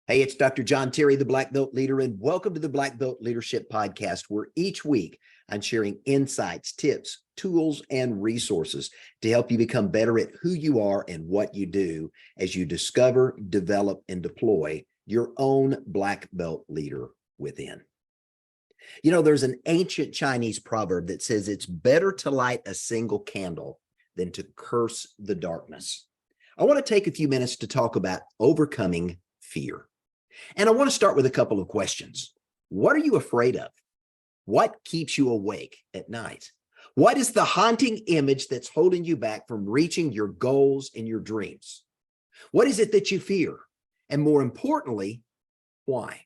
Hey, it's Dr. John Terry, the Black Belt Leader, and welcome to the Black Belt Leadership Podcast, where each week I'm sharing insights, tips, tools, and resources to help you become better at who you are and what you do as you discover, develop, and deploy your own Black Belt leader within. You know, there's an ancient Chinese proverb that says it's better to light a single candle than to curse the darkness. I want to take a few minutes to talk about overcoming fear. And I want to start with a couple of questions. What are you afraid of? What keeps you awake at night? What is the haunting image that's holding you back from reaching your goals and your dreams? What is it that you fear? And more importantly, why?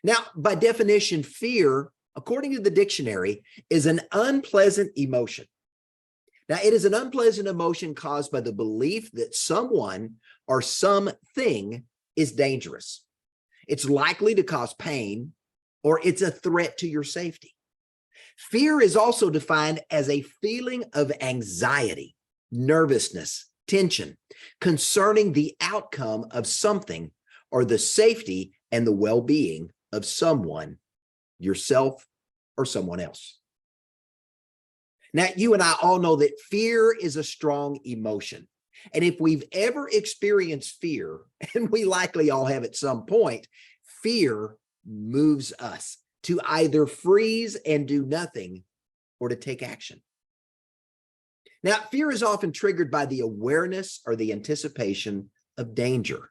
Now, by definition, fear, according to the dictionary, is an unpleasant emotion. Now, it is an unpleasant emotion caused by the belief that someone or something is dangerous. It's likely to cause pain, or it's a threat to your safety. Fear is also defined as a feeling of anxiety, nervousness, tension concerning the outcome of something or the safety and the well-being of someone, yourself, or someone else. Now, you and I all know that fear is a strong emotion. And if we've ever experienced fear, and we likely all have at some point, fear moves us to either freeze and do nothing or to take action. Now, fear is often triggered by the awareness or the anticipation of danger.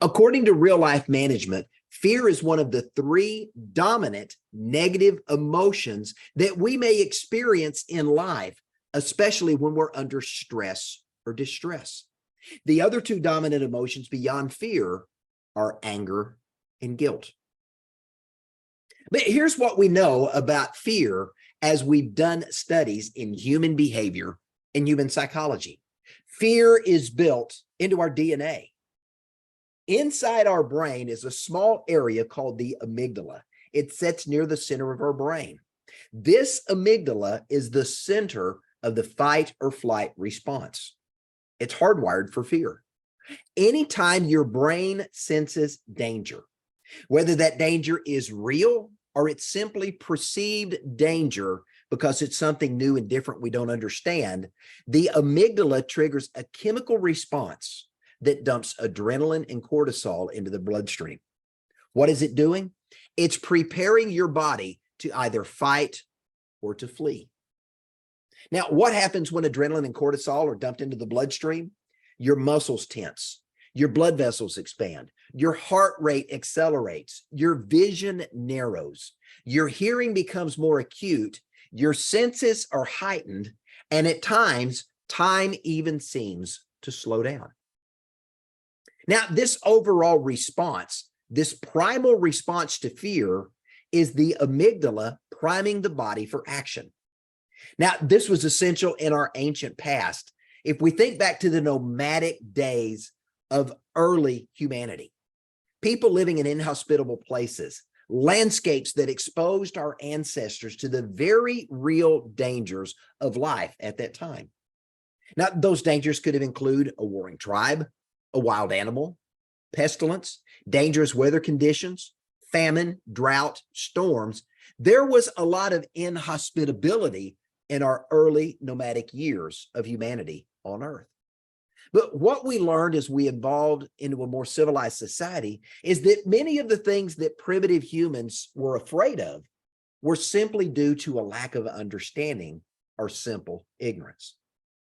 According to Real Life Management, fear is one of the three dominant negative emotions that we may experience in life, especially when we're under stress or distress. The other two dominant emotions beyond fear are anger and guilt. But here's what we know about fear as we've done studies in human behavior and human psychology. Fear is built into our DNA. Inside our brain is a small area called the amygdala. It sits near the center of our brain. This amygdala is the center of the fight or flight response. It's hardwired for fear. Anytime your brain senses danger, whether that danger is real or it's simply perceived danger because it's something new and different we don't understand, the amygdala triggers a chemical response that dumps adrenaline and cortisol into the bloodstream. What is it doing? It's preparing your body to either fight or to flee. Now, what happens when adrenaline and cortisol are dumped into the bloodstream? Your muscles tense, your blood vessels expand, your heart rate accelerates, your vision narrows, your hearing becomes more acute, your senses are heightened, and at times, time even seems to slow down. Now, this overall response, this primal response to fear, is the amygdala priming the body for action. Now, this was essential in our ancient past. If we think back to the nomadic days of early humanity, people living in inhospitable places, landscapes that exposed our ancestors to the very real dangers of life at that time. Now, those dangers could have included a warring tribe, a wild animal, pestilence, dangerous weather conditions, famine, drought, storms. There was a lot of inhospitability in our early nomadic years of humanity on Earth. But what we learned as we evolved into a more civilized society is that many of the things that primitive humans were afraid of were simply due to a lack of understanding or simple ignorance.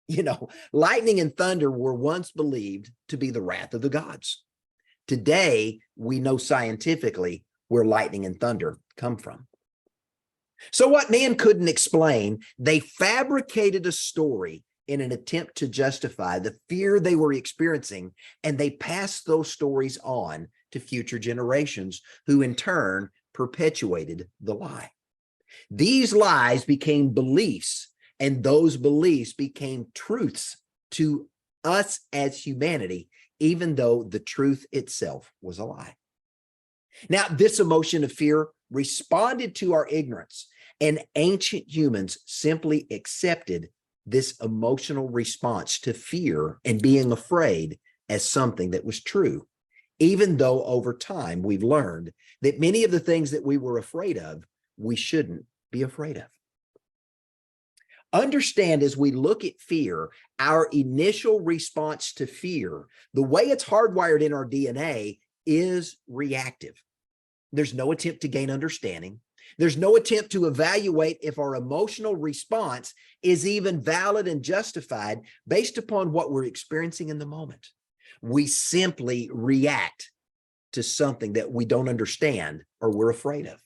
You know, lightning and thunder were once believed to be the wrath of the gods. Today, we know scientifically where lightning and thunder come from. So what man couldn't explain, they fabricated a story in an attempt to justify the fear they were experiencing, and they passed those stories on to future generations, who in turn perpetuated the lie. These lies became beliefs, and those beliefs became truths to us as humanity, even though the truth itself was a lie. Now, this emotion of fear responded to our ignorance, and ancient humans simply accepted this emotional response to fear and being afraid as something that was true. even though over time we've learned that many of the things that we were afraid of, we shouldn't be afraid of. Understand, as we look at fear, our initial response to fear, the way it's hardwired in our DNA, is reactive. There's no attempt to gain understanding. There's no attempt to evaluate if our emotional response is even valid and justified based upon what we're experiencing in the moment. We simply react to something that we don't understand or we're afraid of.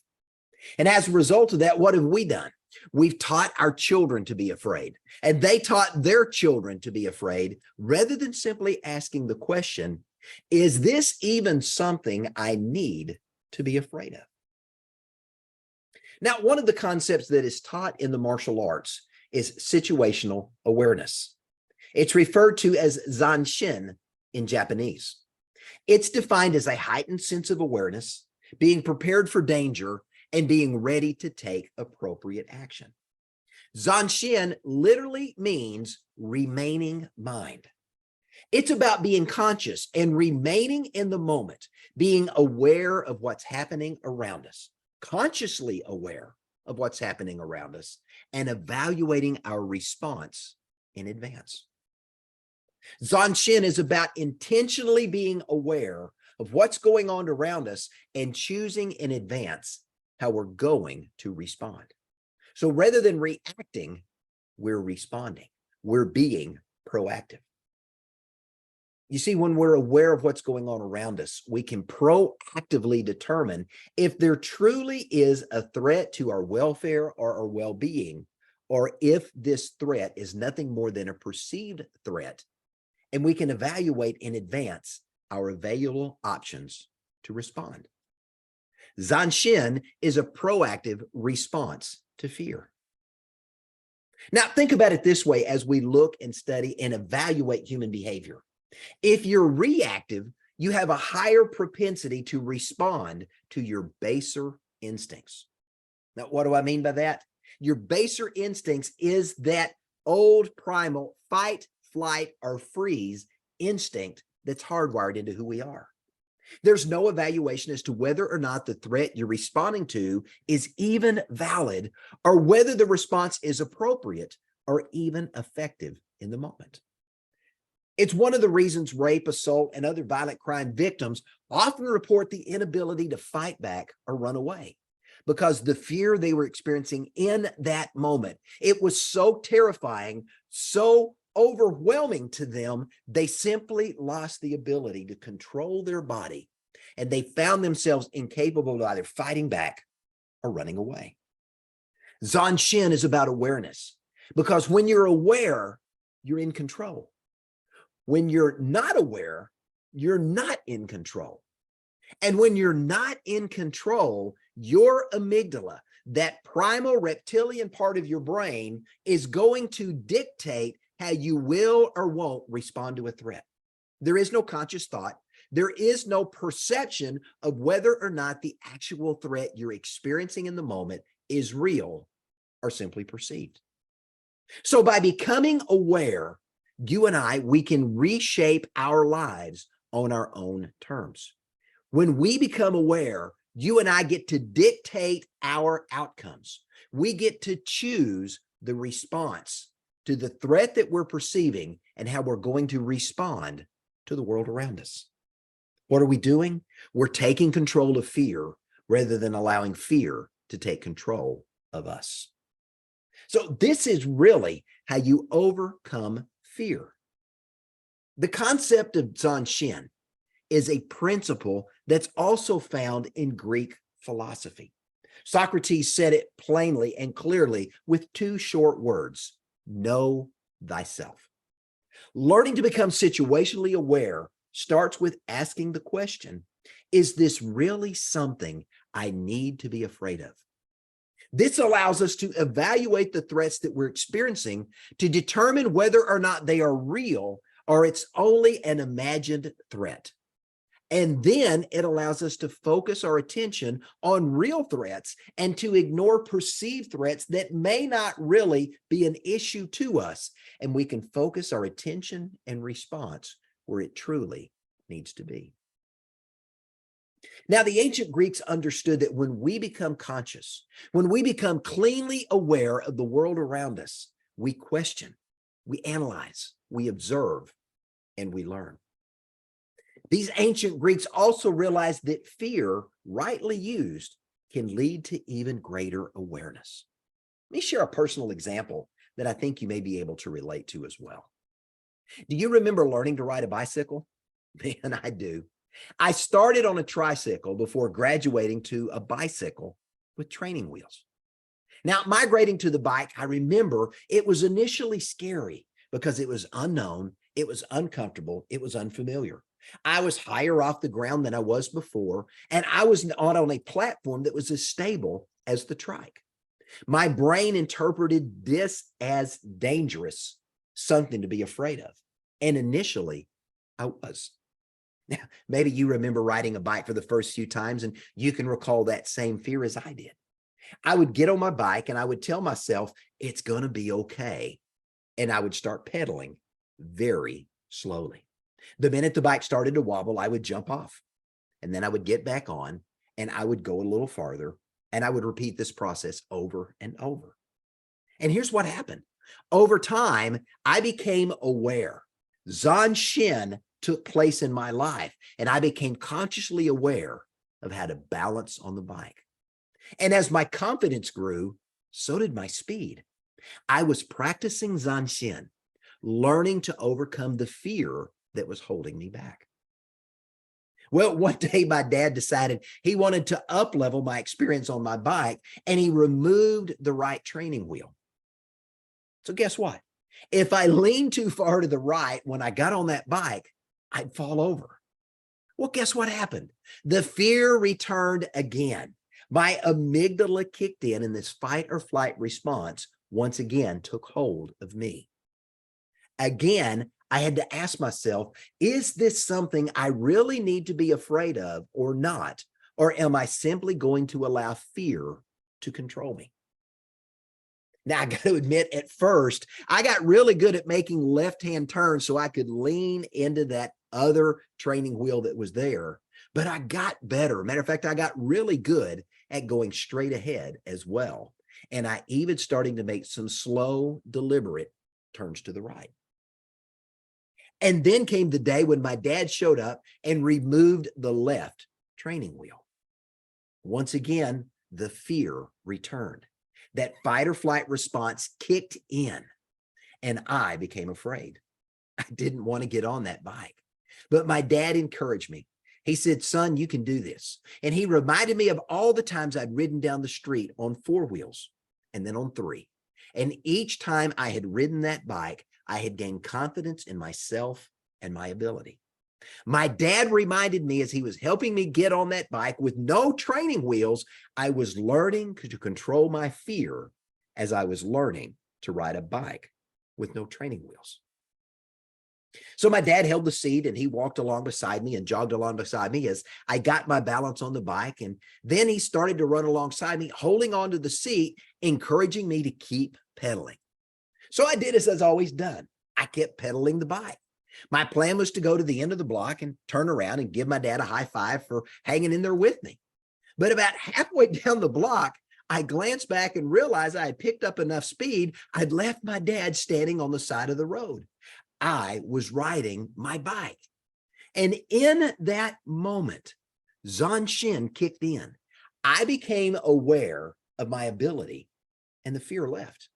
And as a result of that, what have we done? We've taught our children to be afraid, and they taught their children to be afraid, rather than simply asking the question, is this even something I need to be afraid of? Now, one of the concepts that is taught in the martial arts is situational awareness. It's referred to as Zanshin in Japanese. It's defined as a heightened sense of awareness, being prepared for danger, and being ready to take appropriate action. Zanshin literally means remaining mind. It's about being conscious and remaining in the moment, being aware of what's happening around us, consciously aware of what's happening around us, and evaluating our response in advance. Zanshin is about intentionally being aware of what's going on around us and choosing in advance how we're going to respond. So rather than reacting, we're responding. We're being proactive. You see, when we're aware of what's going on around us, we can proactively determine if there truly is a threat to our welfare or our well-being, or if this threat is nothing more than a perceived threat, and we can evaluate in advance our available options to respond. Zanshin is a proactive response to fear. Now, think about it this way as we look and study and evaluate human behavior. If you're reactive, you have a higher propensity to respond to your baser instincts. Now, what do I mean by that? Your baser instincts is that old primal fight, flight, or freeze instinct that's hardwired into who we are. There's no evaluation as to whether or not the threat you're responding to is even valid, or whether the response is appropriate or even effective in the moment. It's one of the reasons rape, assault, and other violent crime victims often report the inability to fight back or run away, because the fear they were experiencing in that moment, it was so terrifying, so overwhelming to them, they simply lost the ability to control their body, and they found themselves incapable of either fighting back or running away. Zanshin is about awareness, because when you're aware, you're in control. When you're not aware, you're not in control. And when you're not in control, your amygdala, that primal reptilian part of your brain, is going to dictate how you will or won't respond to a threat. There is no conscious thought. There is no perception of whether or not the actual threat you're experiencing in the moment is real or simply perceived. So by becoming aware, you and I, we can reshape our lives on our own terms. When we become aware, you and I get to dictate our outcomes. We get to choose the response to the threat that we're perceiving and how we're going to respond to the world around us. What are we doing? We're taking control of fear rather than allowing fear to take control of us. So this is really how you overcome fear. The concept of Zanshin is a principle that's also found in Greek philosophy. Socrates said it plainly and clearly with two short words: know thyself. Learning to become situationally aware starts with asking the question, is this really something I need to be afraid of? This allows us to evaluate the threats that we're experiencing to determine whether or not they are real or it's only an imagined threat. And then it allows us to focus our attention on real threats and to ignore perceived threats that may not really be an issue to us. And we can focus our attention and response where it truly needs to be. Now, the ancient Greeks understood that when we become conscious, when we become cleanly aware of the world around us, we question, we analyze, we observe, and we learn. These ancient Greeks also realized that fear, rightly used, can lead to even greater awareness. Let me share a personal example that I think you may be able to relate to as well. Do you remember learning to ride a bicycle? Man, I do. I started on a tricycle before graduating to a bicycle with training wheels. Now, migrating to the bike, I remember it was initially scary because it was unknown, it was uncomfortable, it was unfamiliar. I was higher off the ground than I was before, and I was on a platform that was as stable as the trike. My brain interpreted this as dangerous, something to be afraid of. And initially, I was. Now, maybe you remember riding a bike for the first few times and you can recall that same fear as I did. I would get on my bike and I would tell myself, it's going to be okay. And I would start pedaling very slowly. The minute the bike started to wobble, I would jump off and then I would get back on and I would go a little farther and I would repeat this process over and over. And here's what happened. Over time, I became aware. Zanshin took place in my life, and I became consciously aware of how to balance on the bike. And as my confidence grew, so did my speed. I was practicing Zanshin, learning to overcome the fear that was holding me back. Well, one day my dad decided he wanted to up-level my experience on my bike, and he removed the right training wheel. So guess what? If I leaned too far to the right when I got on that bike, I'd fall over. Well, guess what happened? The fear returned again. My amygdala kicked in and this fight or flight response once again took hold of me. Again, I had to ask myself, is this something I really need to be afraid of or not? Or am I simply going to allow fear to control me? Now, I got to admit, at first, I got really good at making left-hand turns so I could lean into that other training wheel that was there, but I got better. Matter of fact, I got really good at going straight ahead as well. And I even starting to make some slow, deliberate turns to the right. And then came the day when my dad showed up and removed the left training wheel. Once again, the fear returned. That fight or flight response kicked in and I became afraid. I didn't want to get on that bike, but my dad encouraged me. He said, son, you can do this. And he reminded me of all the times I'd ridden down the street on 4 wheels and then on 3. And each time I had ridden that bike, I had gained confidence in myself and my ability. My dad reminded me as he was helping me get on that bike with no training wheels, I was learning to control my fear as I was learning to ride a bike with no training wheels. So my dad held the seat and he walked along beside me and jogged along beside me as I got my balance on the bike. And then he started to run alongside me, holding onto the seat, encouraging me to keep pedaling. So I did as I've always done. I kept pedaling the bike. My plan was to go to the end of the block and turn around and give my dad a high five for hanging in there with me. But about halfway down the block, I glanced back and realized I had picked up enough speed. I'd left my dad standing on the side of the road. I was riding my bike. And in that moment, Zanshin kicked in. I became aware of my ability and the fear left.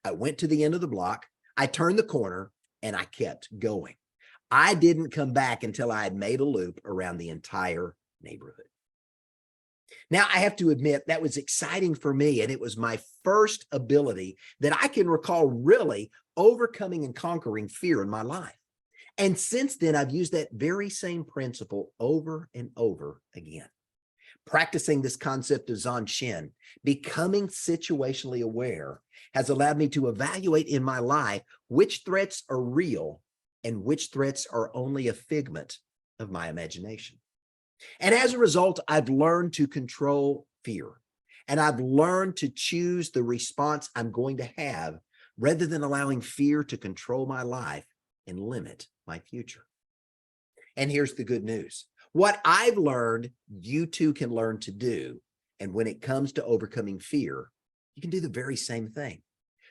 I went to the end of the block. I turned the corner and I kept going. I didn't come back until I had made a loop around the entire neighborhood. Now, I have to admit that was exciting for me, and it was my first ability that I can recall really overcoming and conquering fear in my life. And since then, I've used that very same principle over and over again. Practicing this concept of Zanshin, becoming situationally aware, has allowed me to evaluate in my life which threats are real and which threats are only a figment of my imagination. And as a result, I've learned to control fear, and I've learned to choose the response I'm going to have rather than allowing fear to control my life and limit my future. And here's the good news. What I've learned, you too can learn to do. And when it comes to overcoming fear, you can do the very same thing.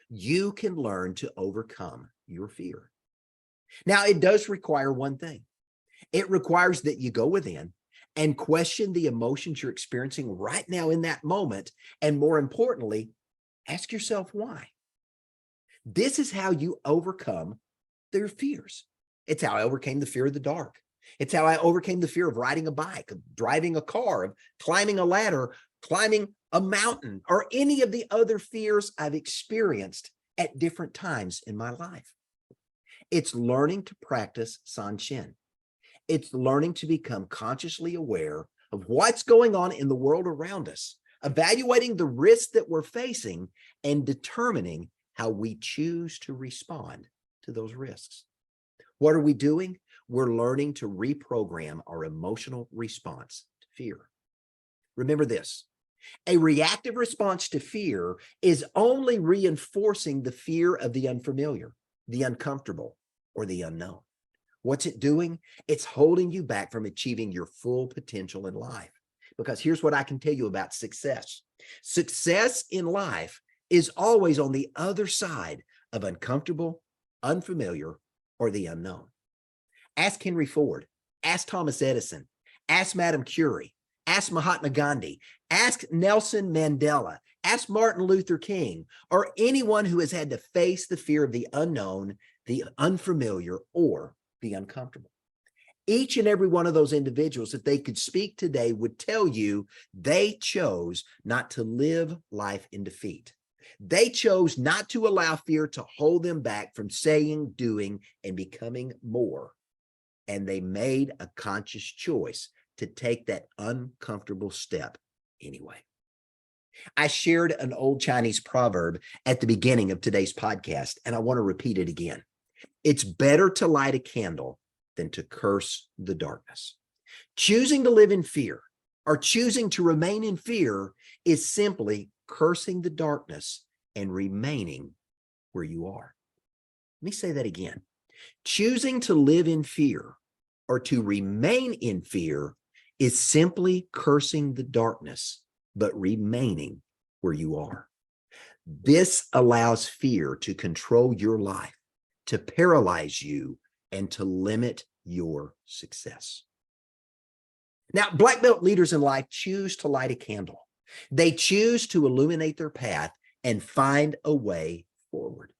You can learn to overcome your fear. Now, it does require one thing. It requires that you go within and question the emotions you're experiencing right now in that moment. And more importantly, ask yourself why. This is how you overcome their fears. It's how I overcame the fear of the dark. It's how I overcame the fear of riding a bike, of driving a car, of climbing a ladder, climbing a mountain, or any of the other fears I've experienced at different times in my life. It's learning to practice Sanshin. It's learning to become consciously aware of what's going on in the world around us, evaluating the risks that we're facing, and determining how we choose to respond to those risks. What are we doing? We're learning to reprogram our emotional response to fear. Remember this, a reactive response to fear is only reinforcing the fear of the unfamiliar, the uncomfortable, or the unknown. What's it doing? It's holding you back from achieving your full potential in life. Because here's what I can tell you about success. Success in life is always on the other side of uncomfortable, unfamiliar, or the unknown. Ask Henry Ford, ask Thomas Edison, ask Madame Curie, ask Mahatma Gandhi, ask Nelson Mandela, ask Martin Luther King, or anyone who has had to face the fear of the unknown, the unfamiliar, or the uncomfortable. Each and every one of those individuals, if they could speak today, would tell you they chose not to live life in defeat. They chose not to allow fear to hold them back from saying, doing, and becoming more. And they made a conscious choice to take that uncomfortable step anyway. I shared an old Chinese proverb at the beginning of today's podcast, and I want to repeat it again. It's better to light a candle than to curse the darkness. Choosing to live in fear or choosing to remain in fear is simply cursing the darkness and remaining where you are. Let me say that again. Choosing to live in fear or to remain in fear is simply cursing the darkness, but remaining where you are. This allows fear to control your life, to paralyze you, and to limit your success. Now, black belt leaders in life choose to light a candle. They choose to illuminate their path and find a way forward.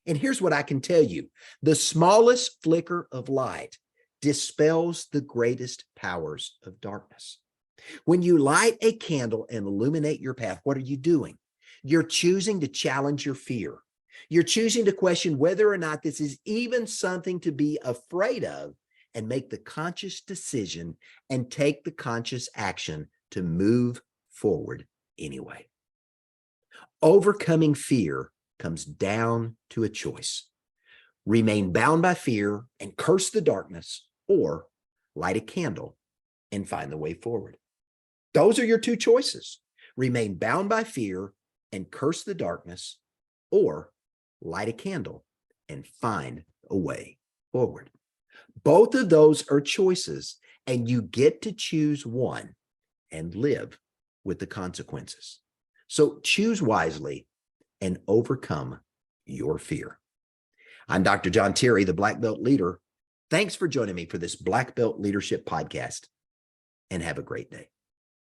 And here's what I can tell you. The smallest flicker of light dispels the greatest powers of darkness. When you light a candle and illuminate your path, what are you doing? You're choosing to challenge your fear. You're choosing to question whether or not this is even something to be afraid of, and make the conscious decision and take the conscious action to move forward anyway. Overcoming fear comes down to a choice. Remain bound by fear and curse the darkness, or light a candle and find the way forward. Those are your two choices. Remain bound by fear and curse the darkness, or light a candle and find a way forward. Both of those are choices, and you get to choose one and live with the consequences. So choose wisely and overcome your fear. I'm Dr. John Terry, the Black Belt Leader. Thanks for joining me for this Black Belt Leadership Podcast, and have a great day.